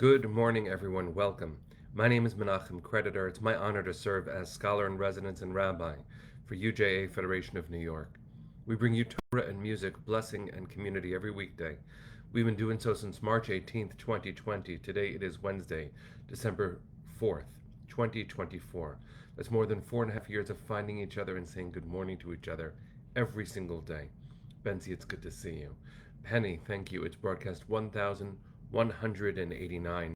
Good morning, everyone. Welcome. My name is Menachem Creditor. It's my honor to serve as scholar in residence and rabbi for UJA Federation of New York. We bring you Torah and music, blessing, and community every weekday. We've been doing so since March 18th, 2020. Today it is Wednesday, December 4th, 2024. That's more than 4.5 years of finding each other and saying good morning to each other every single day. Benzi, it's good to see you. Penny, thank you. It's broadcast 1,189.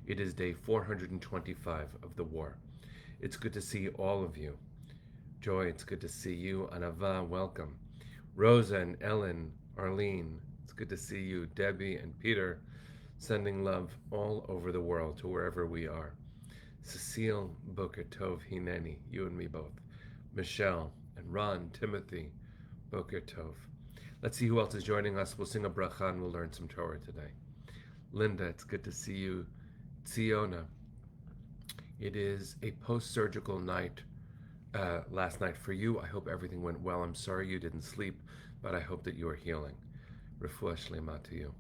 It is day 425 of the war. It's good to see all of you. Joy, it's good to see you. Anava, welcome. Rosa and Ellen, Arlene, it's good to see you. Debbie and Peter, sending love all over the world to wherever we are. Cecile, Boker Tov, Hineni, you and me both. Michelle and Ron, Timothy, Boker Tov. Let's see who else is joining us. We'll sing a bracha and we'll learn some Torah today. Linda, it's good to see you. Tziona, it is a post-surgical night, last night for you. I hope everything went well. I'm sorry you didn't sleep, but I hope that you are healing. Refuah shlema to you.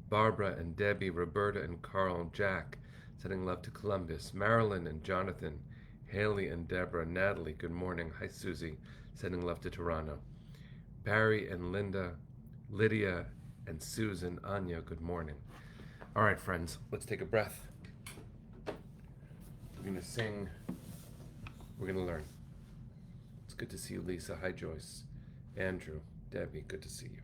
Barbara and Debbie, Roberta and Carl, Jack, sending love to Columbus. Marilyn and Jonathan, Haley and Deborah, Natalie, good morning. Hi Susie, sending love to Toronto. Barry and Linda, Lydia and Susan, Anya, good morning. All right, friends, let's take a breath. We're going to sing. We're going to learn. It's good to see you, Lisa. Hi, Joyce. Andrew, Debbie, good to see you.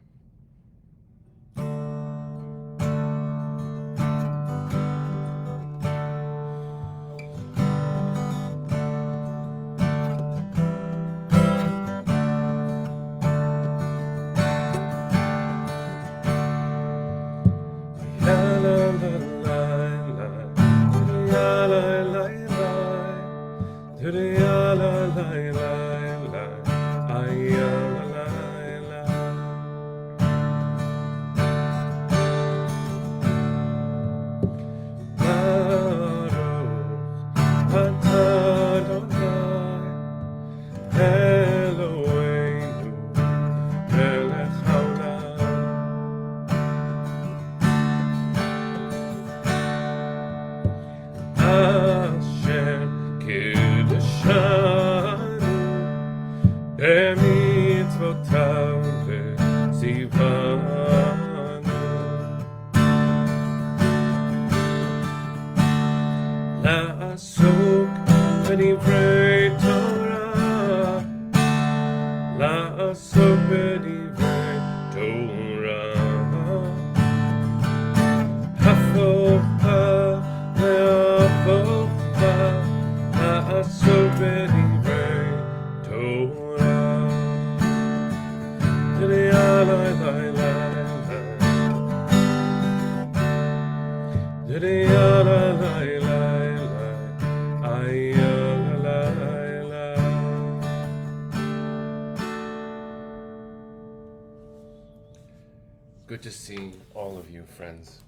Good to see all of you, friends.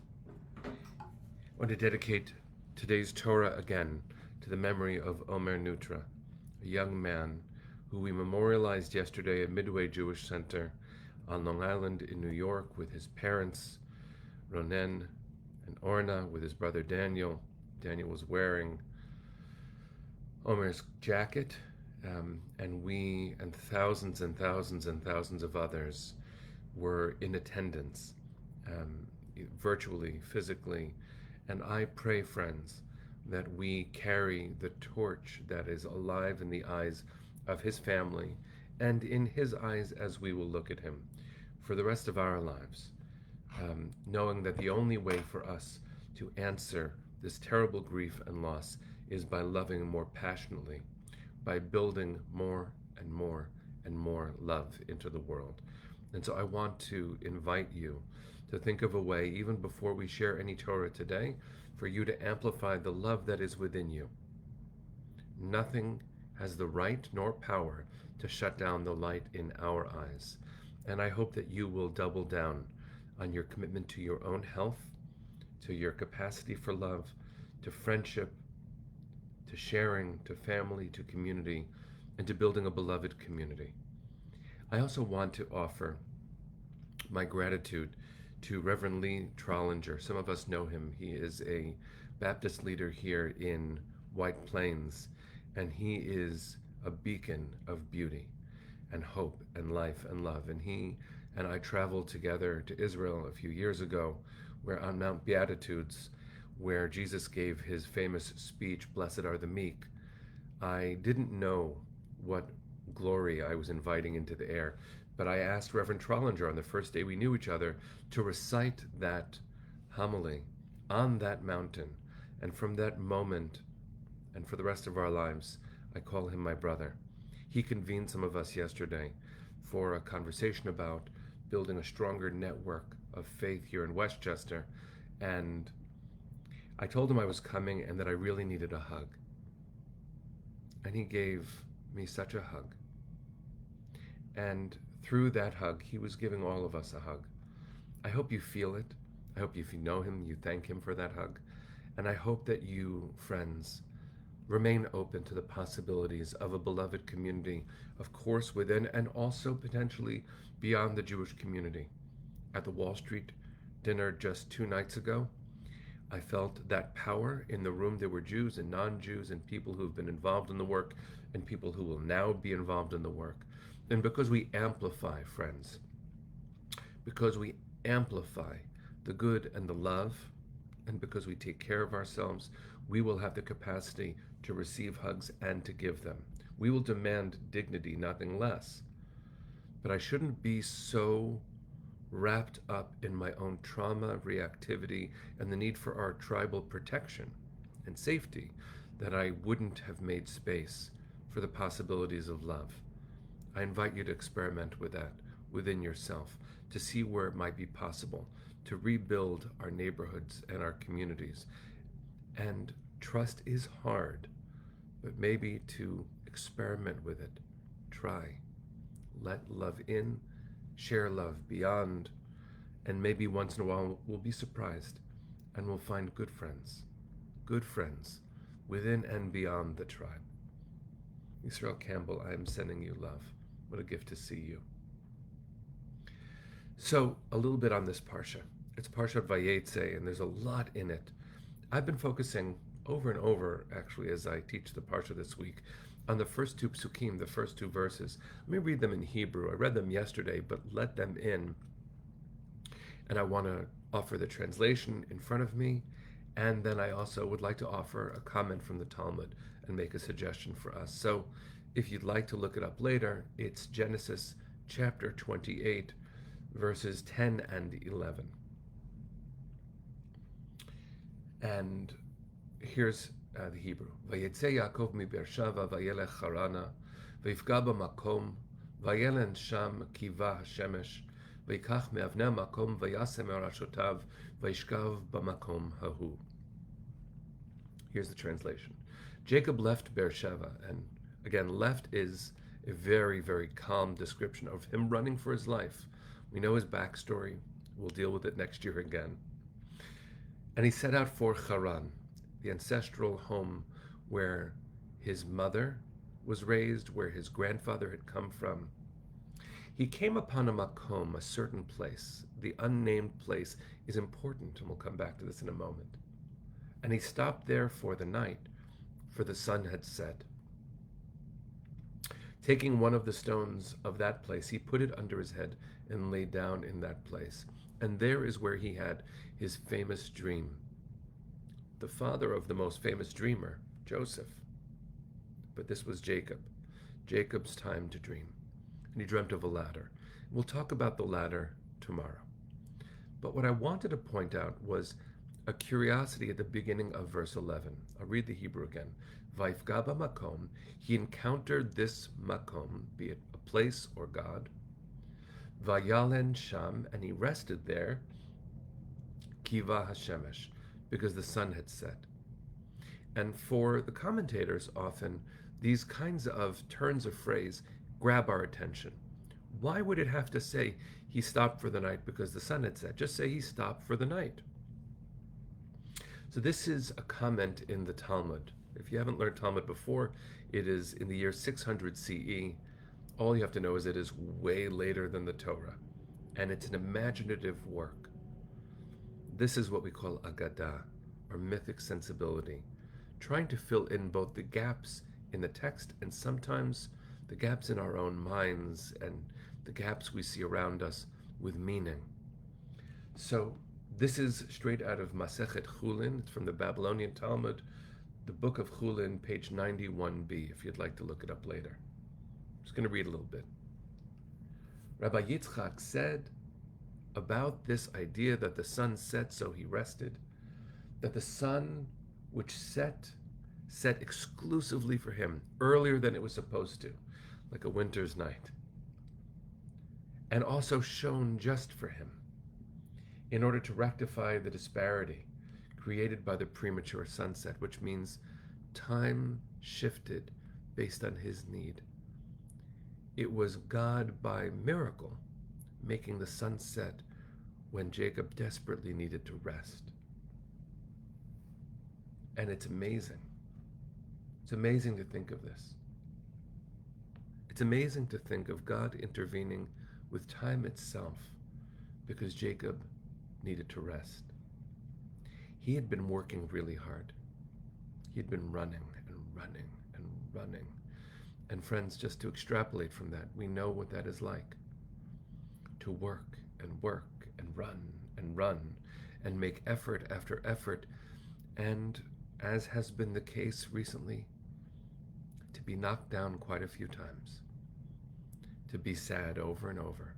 I want to dedicate today's Torah again to the memory of Omer Nutra, a young man who we memorialized yesterday at Midway Jewish Center on Long Island in New York with his parents, Ronen and Orna, with his brother Daniel. Daniel was wearing Omer's jacket, and we and thousands and thousands and thousands of others were in attendance, virtually, physically. And I pray, friends, that we carry the torch that is alive in the eyes of his family and in his eyes as we will look at him for the rest of our lives, knowing that the only way for us to answer this terrible grief and loss is by loving more passionately, by building more and more and more love into the world. And so I want to invite you to think of a way, even before we share any Torah today, for you to amplify the love that is within you. Nothing has the right nor power to shut down the light in our eyes. And I hope that you will double down on your commitment to your own health, to your capacity for love, to friendship, to sharing, to family, to community, and to building a beloved community. I also want to offer my gratitude to Reverend Lee Trollinger. Some of us know him. He is a Baptist leader here in White Plains, and he is a beacon of beauty and hope and life and love. And he and I traveled together to Israel a few years ago, where on Mount Beatitudes, where Jesus gave his famous speech, "Blessed are the meek." I didn't know what glory I was inviting into the air, but I asked Reverend Trollinger on the first day we knew each other to recite that homily on that mountain. And from that moment, and for the rest of our lives, I call him my brother. He convened some of us yesterday for a conversation about building a stronger network of faith here in Westchester. And I told him I was coming and that I really needed a hug. And he gave me such a hug. And through that hug, he was giving all of us a hug. I hope you feel it. I hope if you know him, you thank him for that hug. And I hope that you, friends, remain open to the possibilities of a beloved community, of course, within and also potentially beyond the Jewish community. At the Wall Street dinner just 2 nights ago, I felt that power in the room. There were Jews and non-Jews and people who've been involved in the work and people who will now be involved in the work. And because we amplify, friends, because we amplify the good and the love, and because we take care of ourselves, we will have the capacity to receive hugs and to give them. We will demand dignity, nothing less. But I shouldn't be so wrapped up in my own trauma, reactivity, and the need for our tribal protection and safety that I wouldn't have made space for the possibilities of love. I invite you to experiment with that within yourself, to see where it might be possible to rebuild our neighborhoods and our communities. And trust is hard, but maybe to experiment with it. Try. Let love in, share love beyond, and maybe once in a while we'll be surprised and we'll find good friends within and beyond the tribe. Israel Campbell, I am sending you love. What a gift to see you. So, a little bit on this Parsha. It's Parshat Vayeitzei, and there's a lot in it. I've been focusing over and over, actually, as I teach the Parsha this week, on the first 2 psukim, the first 2 verses. Let me read them in Hebrew. I read them yesterday, but let them in. And I want to offer the translation in front of me, and then I also would like to offer a comment from the Talmud and make a suggestion for us. So, if you'd like to look it up later, it's Genesis chapter 28, verses 10 and 11. And here's the Hebrew. Vayeitzei Yaakov mi Beersheva vayelech Harana, vayifga b'makom, vayelen sham kiva hashemesh, vayikach me'avnei makom, vayasem me'arashotav, vayishkav b'makom hahu. Here's the translation. Jacob left Beersheva, and again, left is a very, very calm description of him running for his life. We know his backstory. We'll deal with it next year again. And he set out for Haran, the ancestral home where his mother was raised, where his grandfather had come from. He came upon a makom, a certain place. The unnamed place is important, and we'll come back to this in a moment. And he stopped there for the night, for the sun had set. Taking one of the stones of that place, he put it under his head and lay down in that place. And there is where he had his famous dream. The father of the most famous dreamer, Joseph. But this was Jacob. Jacob's time to dream. And he dreamt of a ladder. We'll talk about the ladder tomorrow. But what I wanted to point out was a curiosity at the beginning of verse 11. I'll read the Hebrew again. Vayifga b'makom, he encountered this makom, be it a place or God. Vayalen sham, and he rested there. Kiva hashemesh, because the sun had set. And for the commentators, often these kinds of turns of phrase grab our attention. Why would it have to say he stopped for the night because the sun had set? Just say he stopped for the night. So this is a comment in the Talmud. If you haven't learned Talmud before, it is in the year 600 CE. All you have to know is it is way later than the Torah. And it's an imaginative work. This is what we call agadah, or mythic sensibility, trying to fill in both the gaps in the text and sometimes the gaps in our own minds and the gaps we see around us with meaning. So this is straight out of Masechet Chulin. It's from the Babylonian Talmud, the book of Chulin, page 91b, if you'd like to look it up later. I'm just going to read a little bit. Rabbi Yitzchak said about this idea that the sun set so he rested, that the sun which set exclusively for him earlier than it was supposed to, like a winter's night, and also shone just for him in order to rectify the disparity created by the premature sunset, which means time shifted based on his need. It was God by miracle making the sun set when Jacob desperately needed to rest. And it's amazing. It's amazing to think of this. It's amazing to think of God intervening with time itself because Jacob needed to rest. He had been working really hard. He had been running and running and running. And friends, just to extrapolate from that, we know what that is like. To work and work and run and make effort after effort, and as has been the case recently, to be knocked down quite a few times, to be sad over and over,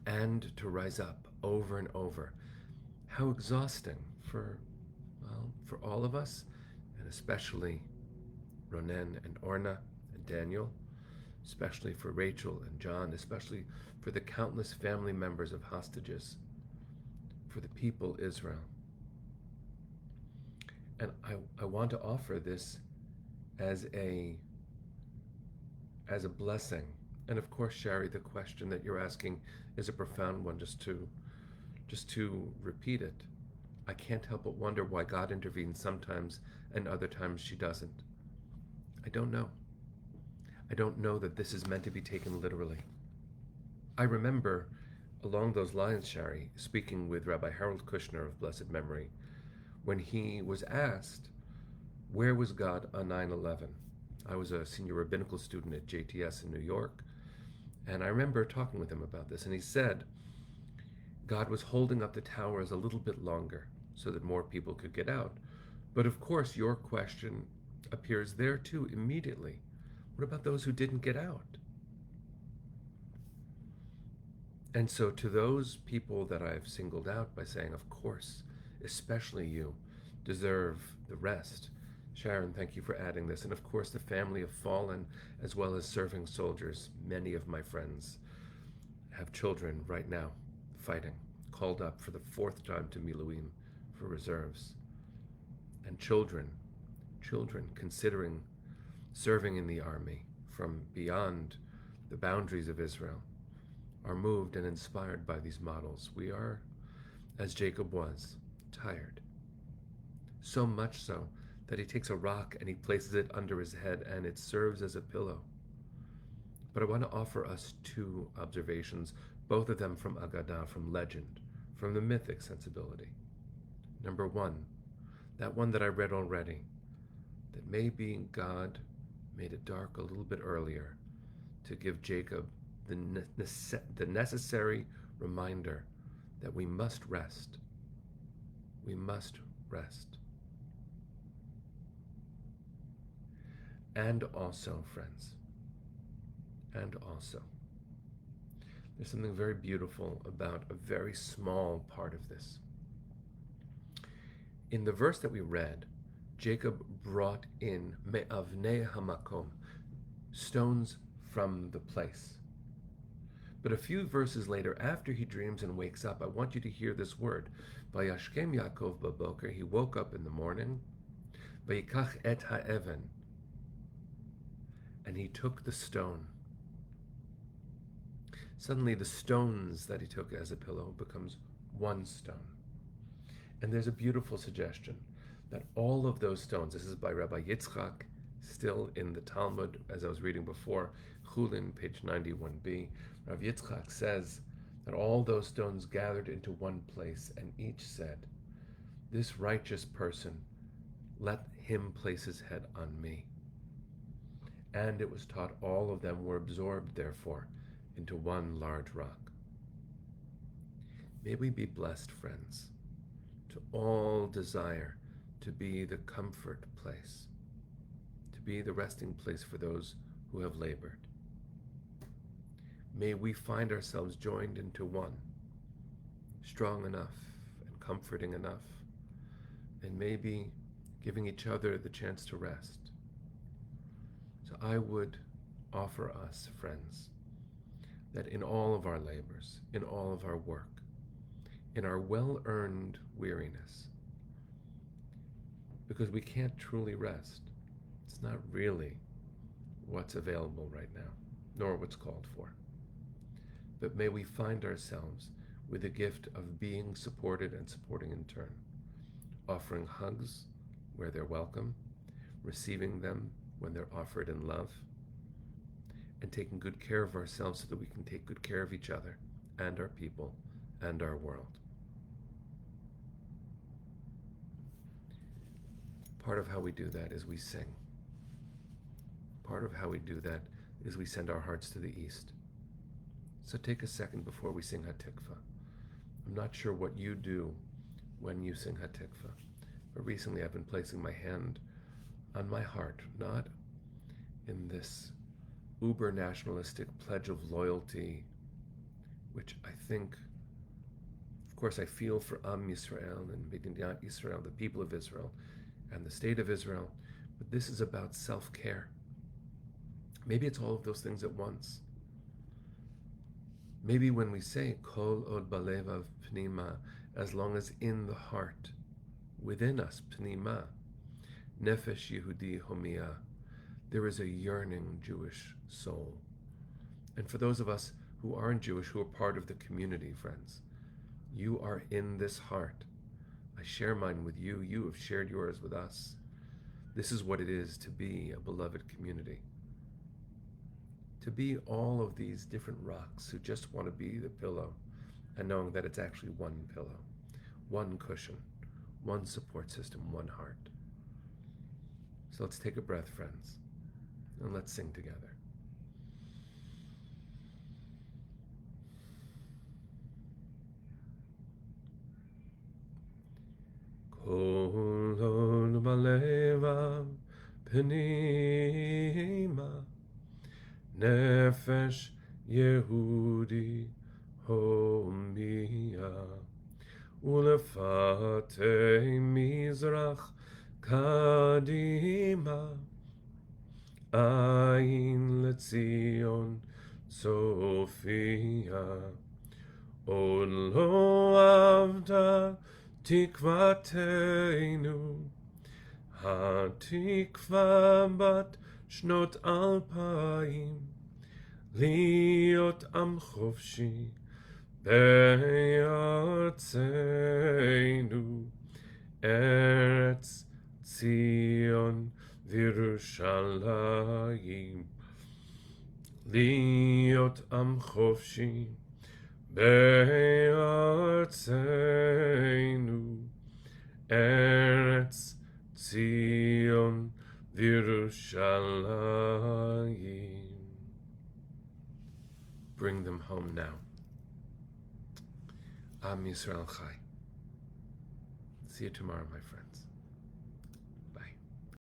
and to rise up over and over. How exhausting for all of us, and especially Ronen and Orna and Daniel, especially for Rachel and John, especially for the countless family members of hostages, for the people Israel. And I want to offer this as a blessing. And of course, Shari, the question that you're asking is a profound one, just to repeat it. I can't help but wonder why God intervenes sometimes and other times she doesn't. I don't know. I don't know that this is meant to be taken literally. I remember along those lines, Shari, speaking with Rabbi Harold Kushner of blessed memory, when he was asked, where was God on 9/11? I was a senior rabbinical student at JTS in New York, and I remember talking with him about this, and he said, God was holding up the towers a little bit longer so that more people could get out. But of course, your question appears there too immediately. What about those who didn't get out? And so to those people that I've singled out by saying, of course, especially you, deserve the rest. Sharon, thank you for adding this. And of course, the family of fallen, as well as serving soldiers. Many of my friends have children right now fighting, called up for the 4th time to Miluim for reserves. And children considering serving in the army from beyond the boundaries of Israel are moved and inspired by these models. We are, as Jacob was, tired. So much so that he takes a rock and he places it under his head and it serves as a pillow. But I want to offer us 2 observations, both of them from Agadah, from legend, from the mythic sensibility. Number 1, that one that I read already, that maybe God made it dark a little bit earlier to give Jacob the necessary reminder that we must rest. We must rest. And also, friends, there's something very beautiful about a very small part of this. In the verse that we read, Jacob brought in me'avnei hamakom, stones from the place. But a few verses later, after he dreams and wakes up, I want you to hear this word. Vayashkem Yaakov baboker, he woke up in the morning. Vayikach et ha'even, and he took the stone. Suddenly the stones that he took as a pillow becomes one stone. And there's a beautiful suggestion that all of those stones, this is by Rabbi Yitzchak, still in the Talmud, as I was reading before, Chulin, page 91b, Rabbi Yitzchak says that all those stones gathered into one place, and each said, This righteous person, let him place his head on me. And it was taught all of them were absorbed, therefore, into one large rock. May we be blessed, friends, to all desire to be the comfort place, to be the resting place for those who have labored. May we find ourselves joined into one, strong enough and comforting enough, and maybe giving each other the chance to rest. So I would offer us, friends, that in all of our labors, in all of our work, in our well-earned weariness, because we can't truly rest. It's not really what's available right now, nor what's called for. But may we find ourselves with the gift of being supported and supporting in turn, offering hugs where they're welcome, receiving them when they're offered in love, and taking good care of ourselves so that we can take good care of each other and our people and our world. Part of how we do that is we sing. Part of how we do that is we send our hearts to the east. So take a second before we sing Hatikva. I'm not sure what you do when you sing Hatikva, but recently I've been placing my hand on my heart, not in this uber-nationalistic pledge of loyalty, which I think, of course, I feel for Am Yisrael and Medinat Yisrael, the people of Israel, and the state of Israel, but this is about self-care. Maybe it's all of those things at once. Maybe when we say Kol od balevav pnima, as long as in the heart, within us, pnima, nefesh Yehudi homia, there is a yearning Jewish soul. And for those of us who aren't Jewish, who are part of the community, friends, you are in this heart. I share mine with you. You have shared yours with us. This is what it is to be a beloved community. To be all of these different rocks who just want to be the pillow, and knowing that it's actually one pillow, one cushion, one support system, one heart. So let's take a breath, friends, and let's sing together. Kol od balevav pnima, nefesh Yehudi homia, ulefatei mizrach kadima, ayin letzion Sophia, od lo avda tikvateinu, hatikva bat shnot alpayim, liot am chofshi be'artzeinu, Eretz Zion v'Yerushalayim, liot am chofshi be'artzeinu, Eretz Zion v'Yerushalayim. Bring them home now. Am Yisrael Chai. See you tomorrow, my friends.